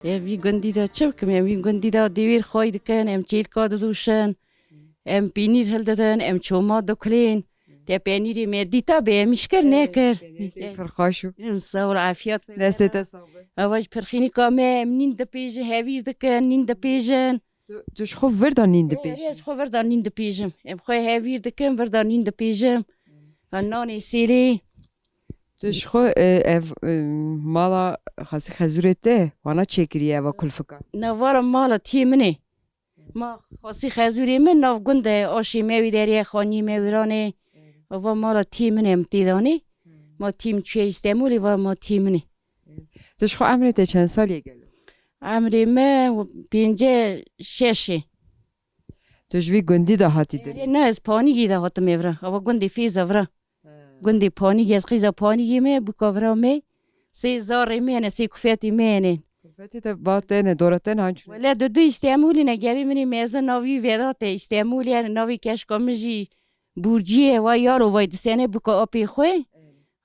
Wie gundi da çabuk wie gundi da devir khoy diken em çil kad duşan em pinir heldadan em çoma doklin te peniri merdita be mişker ne ker Perxaşu. sağ ol afiyet Destete sabı. avaş perxini kame em nin de peje hevi diken nin de pejen Tu şxo verdan indi es peş. xo verdan nin de pejem em khoy hevi diken verdan nin de pejem anani sili Tu şxo ev mala xasi xezurete wana çekiriye eva kulfika. نوارم مالا تیمنی ما خاصی خزوری من ناف گنده آشی میوی دریه خانی میویرانه و مالا تیمنیم دیدانی ما تیم چه استعمالی و ما تیمنی Tu şxo emrete çend saliye gelo. عمری ما پینجه ششی Tu jvi gundi da hati dün. نه از پانی گیده هاتم میورا و گندی فیزا ورا گندی پانی گیز خیزا پانی گیمه بکاورا می سی زاری مینه سی کفیتی مینه Kulfeti de batene doraten hançun. ولی دو استعمالی نگری منی میزه ناوی ویدات استعمالی ناوی کش کامجی بورجیه و یارو وای دسینه بکا اپی خوی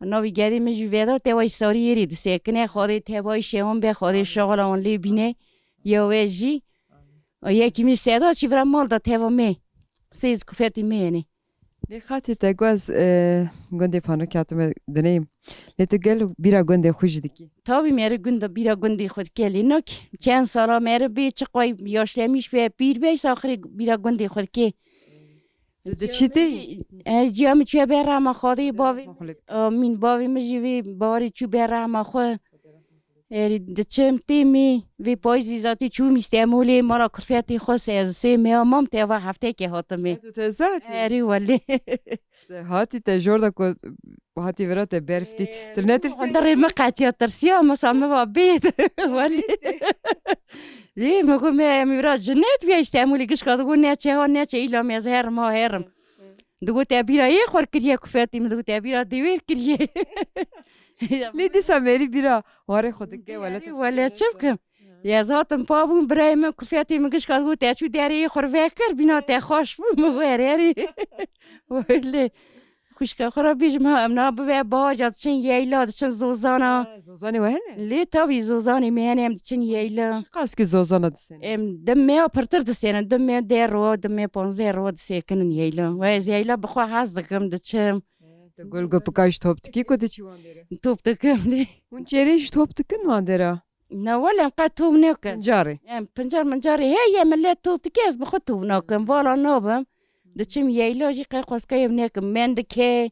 ناوی گری مجی ویدات وای ساری یری دسیکنه خواهی تبای شهون به خواهی شغل آن لی بینه یا ویجی یکی می سیدا چی ورم مال دا تبا می سیز کفیتی مینه Ne xati te gwaz gundi pano katime deneyim. Ne tu gel bira gundi xuj diki. تابی میره گنده بیرا گندی خود کلی نک چند سالا میره بی چقای یاشلمیش به پیر بیش آخری بیرا گندی خود که De çiti. جیامی چوی به رحمه خواهی باوی من باوی مجیوی باری چو به رحمه خواه دچم تیمی وی پایزی ذاتی چو میستعمولی مرا کرفیتی خواه از سی میامام تیوا هفته که هاتمی Tu te zati. اری ولی Hati te jorda ko hati vera te berftit. Tu ne tirsi. در مقطع ترسیا مسامه و بید ولی لی مگو میرا جنت بیا استعمولی گش کادگو نیچه ها نیچه ایلا میز هرم ها هرم دگو تابیرا یه خور کریه کفیتی دگو تابیرا دیویر کریه Ne disa meri bira. Ware xodike wala tu. ولی چبکم یا زاتم پابون برای من کفیتی گش کادگو تاچو داری خور وکر بینا تا خوش بود مگو هری ولی خوشکا خورا بیجم هم نابه باجات چن ییلا چن زوزانا Zozani ve hene. لی تابی زوزانی میانم چن ییلا Qas ki zozana disen. دمه پرتر دسینا دمه در رو دمه 15 رو دسیکنن ییلا و از ییلا بخوا حز دکم دچم Te gol go pakaş top tiki ko te çivan dere. توپ دکم لی Hun çeriş top tikin wan dera. نه ولی انقدر توپ نکن Cari. پنجر منجاری هی ملت توپ دکیز بخوا توپ نکن والا نابم دچم ییلا جی قاس کیم نکم من دکه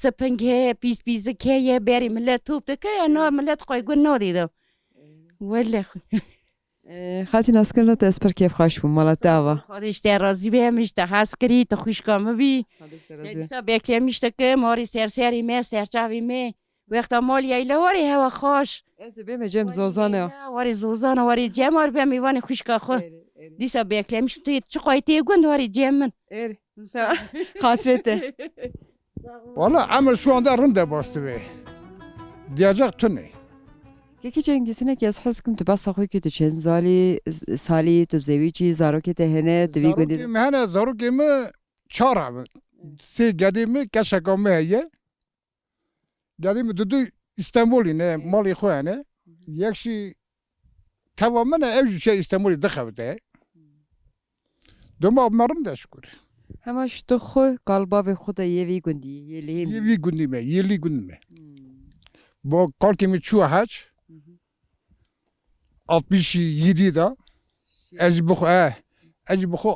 سپنگه پیس که یه بری ملت توپ دکه نه ملت قای گون نادیدو ولی Xati naskerna te esper keyf xaş bu mala dava. خودش در راضی بهمش ده هست کری تا خوش کامه بی دیسا بکلمیش که ماری سری می سرچاوی می وقتا مال یایلا واری هوا خوش Ez be cem zozana. واری زوزانا واری جمار به میوانی خوش که خو دیسا بکلمیش چه قایتی گوند واری جمن Er. Hatrete. Valla amel şu anda rında bastı be. Diyecek tüne. Keki cengisine kes haskim tu basa xoy ki tu çen sali tu zevici zaroke te hene tu vi Zaruki godi. mi hene zaruki mi çar abi. Si gedimi keşakame heye. Gedimi dudu İstanbul'u ne mali khoyane. Yakşi tamamen ev şey İstanbul'u dıkavde. Doma marım da şükür. Hema şu tu xoy kalba ve xuda yevi gondi yelihim. Yeli gündime, yeli gündime. Bu kalkimi çuğa haç. 67 da. Ez bu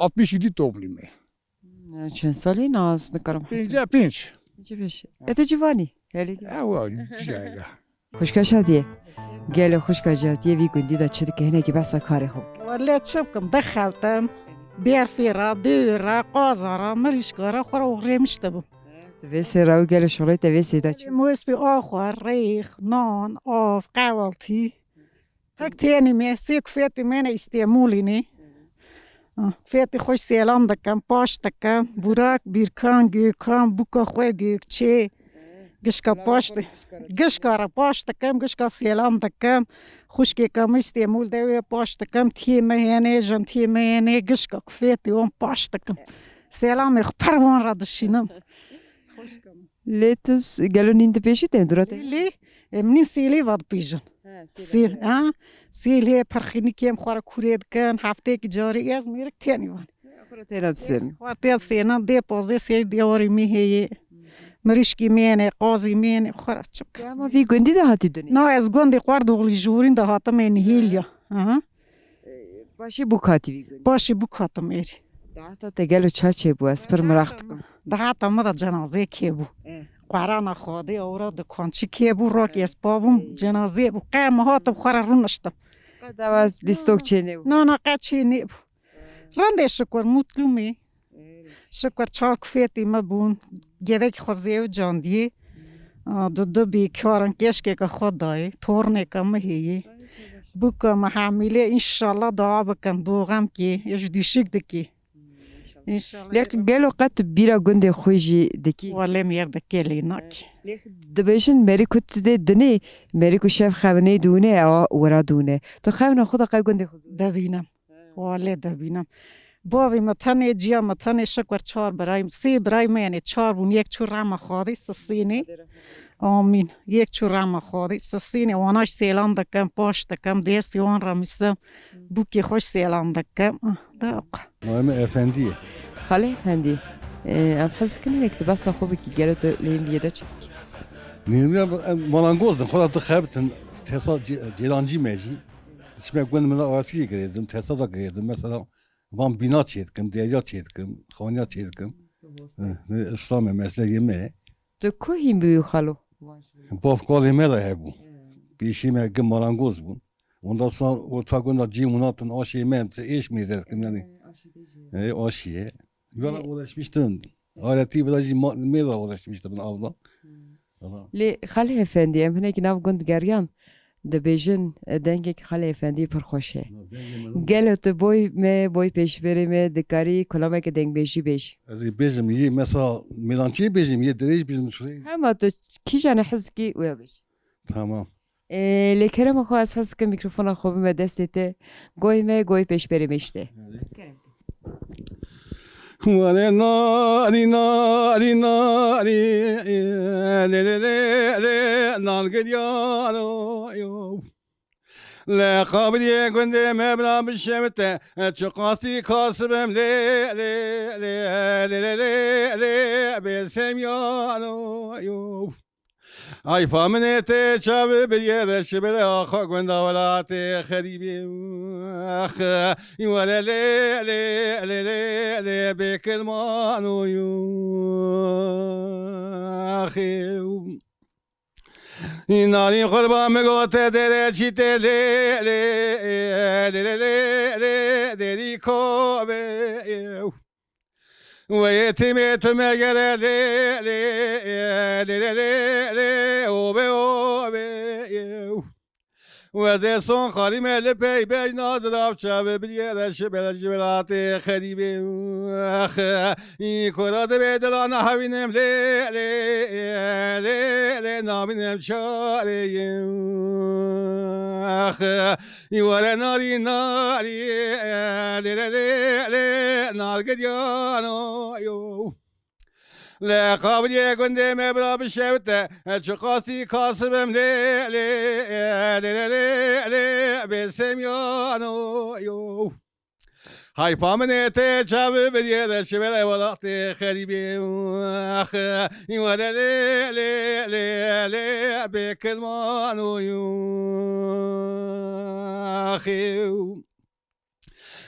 67 doğumluyum. Çen sali naz nikaram hasim. Pinç. Cibeş. Eto civani. Heli. Ewa güzel. Xoşkaşa diye. Gel xoşkaşa diye vi gondi da çıdı ki hene ki basa kare xo. ولات شبكم دخلتم بيرفيرا ديرا قازرا مريشكرا خرا وغريمشتبو Tu ve serav gel şolay te ve seda çu. موس بي آخر ريخ نان آف قوالتي تك تاني ما سيك فاتي مانا استعموليني فاتي خوش سيلان دكم باش دكم براك بيركان جيكان بوكا خوي جيك تشي قشكا باش قشكا باش دكم قشكا سيلان دكم خوش كيكم استعمول دوي باش دكم تيما هاني جم تيما هاني قشكا فاتي وان باش دكم سيلان يخبر وان رادشينم Letus gelon indi peşi te durate. ليه منين سيلي فاد بيجن سير سیلی پرخینی کیم خوار کورید کن هفته کی جاری از میرک تینی وان Akura teyrat sen. خوارتی از سینا دی پازده سیر دیواری میهی مریشکی مینه قاضی مینه خوار چک Ama vi gündi de hati dönüyor. نه از گندی خوارد ولی جورین ده هاتم این هیلیا Başı bu kati vi gündi. باشی بکاتم ایری Daha da gel o çaçe bu esper meraht kım. ده هاتم ده جنازه کی بو قرآن خواهی اورا ده کانچی کی بو راکی از بابم جنازه بو قیم هاتم خوار رونشتم Davaz listok çene. نه قچی نی بو رنده شکر مطلومی شکر چاک فیتی مبون گره که خوزیو جاندی دو بیکارن کشکه که خود دای تورنه که مهیی بکم حامیله انشالله دعا بکن دوغم کی یش دیشک دکی انشالله Lek gel o kat bira gündi خویجی deki. ولی مرد کلی نکی دبیشن مری کت ده دنی مری کو شف خونه دونه او ورا دونه. تو خونه خدا قای gündi خود. دبینم ولی دبینم باوی متنه جیا متنه شکر چار برایم سی برایم یعنی چار بون یک چور رام خواهی سسینی آمین یک چور رام خواهی سسینی واناش سیلام دکم پاش دکم دیستی وان رامیسم بوکی خوش سیلام دکم داق Naime Efendi'ye. Xale efendi. Am حس کنم یک بس خوبه کی گره تو لیم یده چی. Nirmiye malangozdum. Kola da kaybettin. Tesal celancı meci. İsme gönlümde aratiye girdim. Tesal da girdim. Mesela Van bina çetkim, deya çetkim, khanya çetkim. İslam mesleğime. تو کوهیم بیو خالو. Baf kalime de bu. Bir şeyime güm malangoz bu. Ondan sonra o takımda cimunatın aşimen iş mi derdim yani. Aşiye. Yola ulaşmıştım. Aleti biraz mera ulaşmıştım ben avla. لی خاله افندی ام هنگ ناو گند گریان دبیجن دنگه که خاله افندی پر خوشه. گله تو boy peş verime dikari kulame که دنگ بیجی بیج. Bizim iyi mesela Milançı bizim iyi değil bizim şurayı. Ama تو کی جان حس کی ویا بیج. Tamam. لیکرم خو از حس که میکروفون خوبی me دستته گوی peş verime işte. Vale nari nari nari le le le le nal gidiyor yo. Le kabriye günde mebla bişemte çıkası kasbem le le le le le le le besem yo. Ay faminete çabe bir yere şibele akha gwenda walate kharibi akh wala le le le le le bekel manu yu akhi inani qalba megote dere chite le le le le le le dedi kobe ويتمت مجرى لي لي لي لي لي اوبي اوبي وزي صون خالي مال بي بي ناظر افشاب بليرا شبل الجبلات خريبي اخ كرات بيدلانا حوينم لي لي لي لي نامينم شاري اخ ولا ناري ناري لي لي لي نار قديانو يو لا قابل يكون دي مبلا بشوته شقاسي كاسبم لي لي لي لي لي بسم يانو يو هاي فامنيتي شابي بديده شبلي ولقتي خريبي اخ ولا لي لي لي لي بكلمانو يو اخي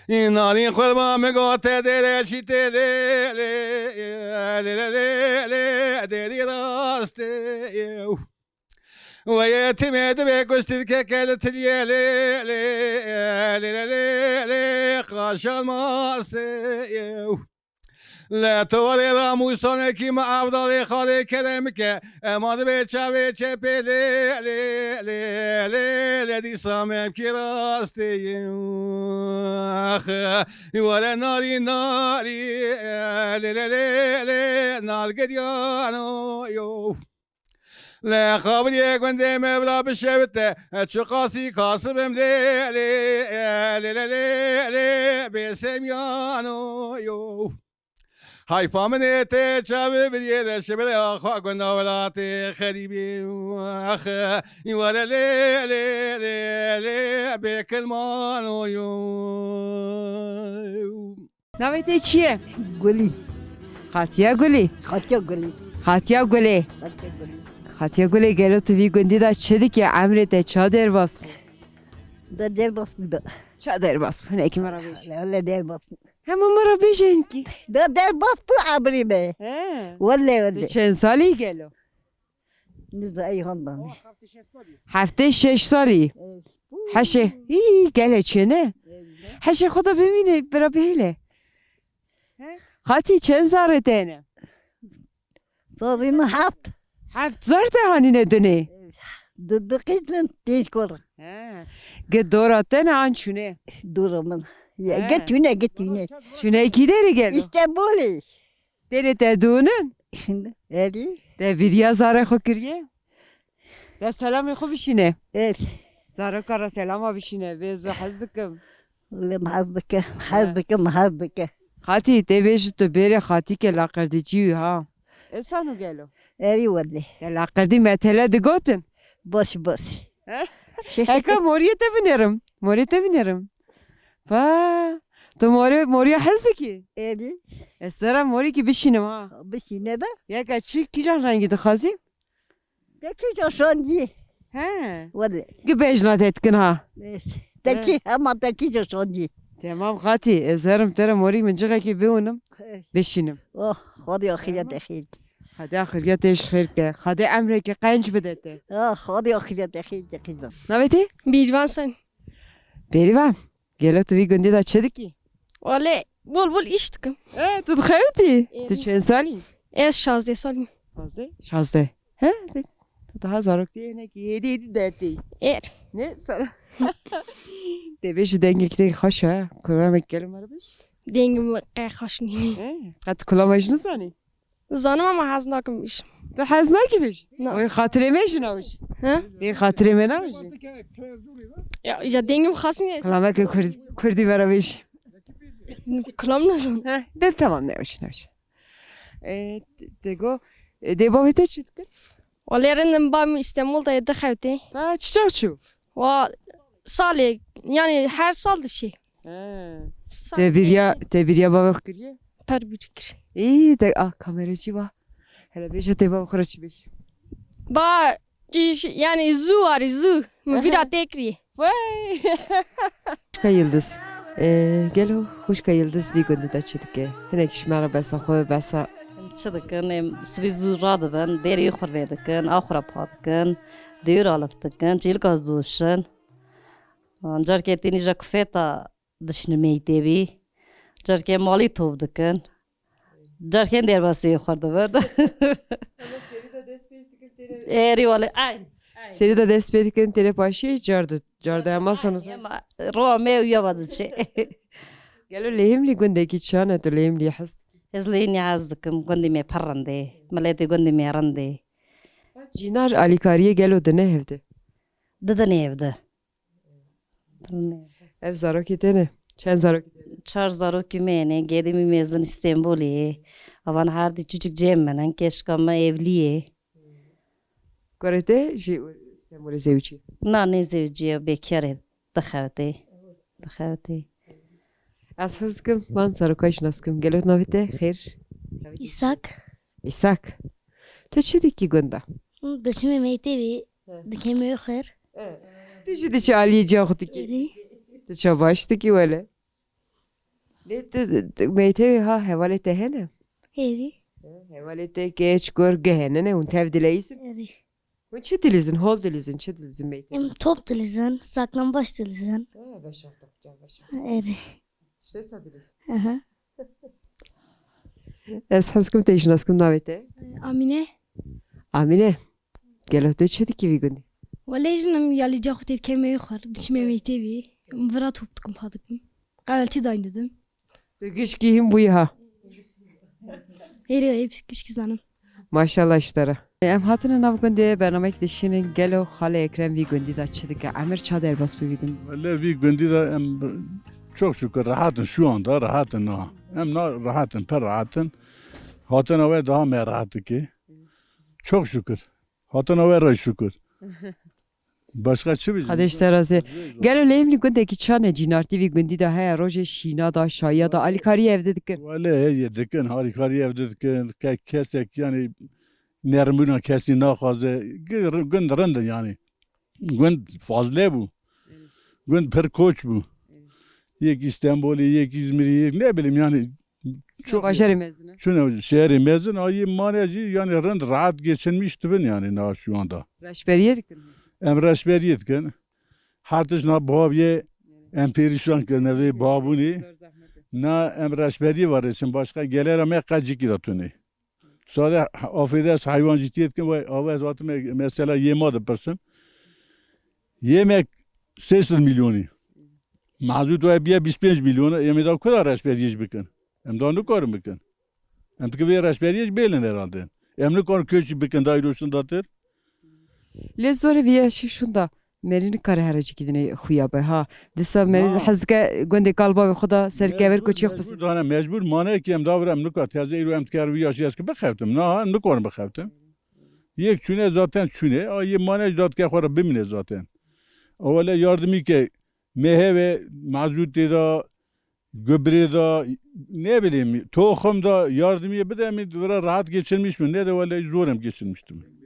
ناري قلبا مقوتة ديري شتي لي لي لي لي لي ديري راستي ويتمد بكستي ككلت لي لي لي لي لي لي قاشل ماسي لا توري رامو صنكي مع أفضل خالي كلامك أماد بيتشابي تشابي لي لي لي لي لي دي صامم كراستي أخ ولا ناري ناري لي لي لي لي نار قديانو يو لا قابل يكون دي مبلا بشوته شقاسي كاسبم لي لي لي لي لي بسم يانو يو حيفا من تشابي بدي الشبل اخا كنا ولاتي خريبي اخ ولا لي لي لي لي بكل مانو Navete çiye? Guli. Hatiya Guli. Hatya guli. Hatiya Guli. Hatya guli. Hatiya Guli gelo tu vi gundi da çedik ya emrete çadır bas. Da der basmı da. Çadır bas. Ne kim arabeş? Öyle der basmı. Hemen arabeşin ki. Da der basmı abri be. He. Vallahi. Çen sali gelo. Niza ayhandan. Hafte 6 sali. Haşe. İyi gele çene. Haşe khoda bemine beraber. Hati çen zar tane. Sorunu hap. Haft zar da hani ne döne. Dıdıkıyla değil kor. He. Ge doraten an çune. Duramın. Ya He. git yine git yine. Şune iki deri gelo. İstanbul'u. Deri te dunun. Eri. De bir ya zara khokriye. Ya selam khu bişine. Evet. Zara kara selama bişine. Ve hazdıkım. Hazdıkı. Hati te beş tu bere hati ke laqardici ha. Esanu gelo. Eri vallahi. De laqardi metele de gotin. Boş. Heka moriyete binerim. Moriyete binerim. Ba. Tu moriye hazdiki. Eri. Esra mori ki bişinim ha. Bir şey ne de? Ya kaçı kiran rengi de khazi. Deki coşonci. He. Vallahi. Gebejnat etkin ha. Deki ama deki coşonci. Tamam hati. Ezarım tere mori min cıga ki beunum. Bişinim. Oh, hadi ahiret ahiret. Hadi akhiriyat eş khair ke. Hadi emre ke qanç bedete. Ah, hadi ahiret ahiret kızım. Naveti? بیروان سن Berivan. Gelo tu vi gundi da çediki. ولی بول ایشتکم Tu tkhavti. Evet. Tu çen sali? از 16 سالم Fazla. Şazde. He? Tu daha zarok diye ne ki 7 derdi. ایر Ne sana? De beşi denge ki hoş ha. Kurama gelim arabeş. دینگم قیخاش نینی He. Kat kulamajını sani. زانم اما هز ناکم بیشم Tu hazna gibi. Ne? Oy hatıremejin avuş. ها Bir hatıreme ne avuş? یا دینگم خاصی نیست Kulamak kurdi arabeş. کلام نزن He. De tamam ne avuş ne avuş. Dego. De babete çıtkın. ولی رندم با می استعمال دا دخوته Ha çiçek çu. و سالی یعنی هر سال دشی Te bir ya baba kırıyor. پر بیرکر İyi de kameracı var. Hele beş te baba kırıcı beş. با یعنی زو آری زو بیرا تکری Vay. Hoşka yıldız. Gel o hoşka yıldız bir günde de çıdık. Yine kişi merhaba koy basa. Çıdıkın, svizu radıbın, deri yuxur verdikin, ahura padıkın, düyür alıftıkın, çilik az duşun. Jarke tini kufeta dışını meytebi. Jarke mali tovdıkın. Jarke derbası yuxurdıbın. Eri vali, aynı. Seni de despedikin telepaşi cardı. Cardı yapmazsanız. Roa mev yavadı şey. Gel o lehimli gündeki çana tu lehimli has. İzleyini yazdıkım, gündime parrande, maleti gündime rande. Cinar alikariye gel o da ne evde. Dıdan evde. Ev zaroki tene. Çen zaroki tene. Çar zaro kümene, gedimi mezun İstanbul'e. Avan hardi çocuk cemmen, keşkama evliye. Korete İstanbul'e zevçi. Na ne zevciye bekare dıxavte. Dıxavte. Asızkım man zarokaş naskım. Gel o navite khair. İshak. İsak. Tu çıdık ki günde. Dışımı meytevi. Dikemi yukarı. Tu çıdık ki aliye cahıtı ki. Eri. Tu çabaştı ki öyle. Ne tu meytevi ha hevale tehene. Eri. Hevale te geç gör gehene ne un tevdileysin. Eri. Un çıdilizin hol dilizin çıdilizin meytevi. Hem top dilizan, saklambaç dilizan. Eri. İşte sadiliz. Aha. Asızkım teşin askım navite. امینه Amine. Gel o tu çıdık ki bir günde. ولی جنم یالی جا خودت کمی خور دشمه میتیوی مرا توپتکم پادکم قالتی داین dedim Tu güç giyim bu ya. Eri hep kişki zanım Maşallah işlere. Em hatırın av günde bernamek dişinin gel o hale ekrem bir günde de çıdık. Amir çadır bas bir gün. Vallahi bir gündü de çok şükür rahatın şu anda rahatın ha. Hem rahatın per rahatın. Hatun ave daha merahatı ki. Çok şükür. Hatun ave ra şükür. Başka çi bizim? Hadi işte razı. Gel öyle evli gündeki çane cinarti vi gündi de heye roje şina da şaya da alikari evde dikin. Vale yedikin harikari evde dikin. Kesek yani nermuna kesi nakazı. Gün rende yani. Gün fazla bu. Gün per koç bu. Yek İstanbul'u, yek İzmir'i, yek ne bileyim yani. Çok başarı mezunu. Şunu şehri mezun ayı maneci yani rend rahat geçinmişti ben yani na şu anda. Reşberiye dikin. Emreşber yetken. Hartış na babiye emperişan kerne ve babuni. Na emreşberi var için başka gelir ama kaçı kiratuni. Sonra affedersin hayvan ciddiyetken ve avaz atı mesela yemadı person. Yemek 8 milyonu. Mazut ve 25 milyonu yemeda kadar reşberiye bikin. Hem de onu korun bikin. Hem de ki reşberiye belin herhalde. Hem de korun köşü bikin dairosunda atır. Le zore viye şunda. Merini kare heracı gidine xuya be ha. Disa meri hazga günde kalba ve xuda serkever koçi xbisi. Dana mecbur mane ki hem davram nukat yazı iru hem tkar viyaş yaz ki bekhavtım. Na nukorun bekhavtım. Yek çüne zaten çüne. Ay mane zat ki xora bimine zaten. Ovale yardımı ki mehe ve mazute da gübre da ne bileyim tohum da yardımı bir de mi rahat geçirmiş mi? Ne de valla zorum geçirmiştim.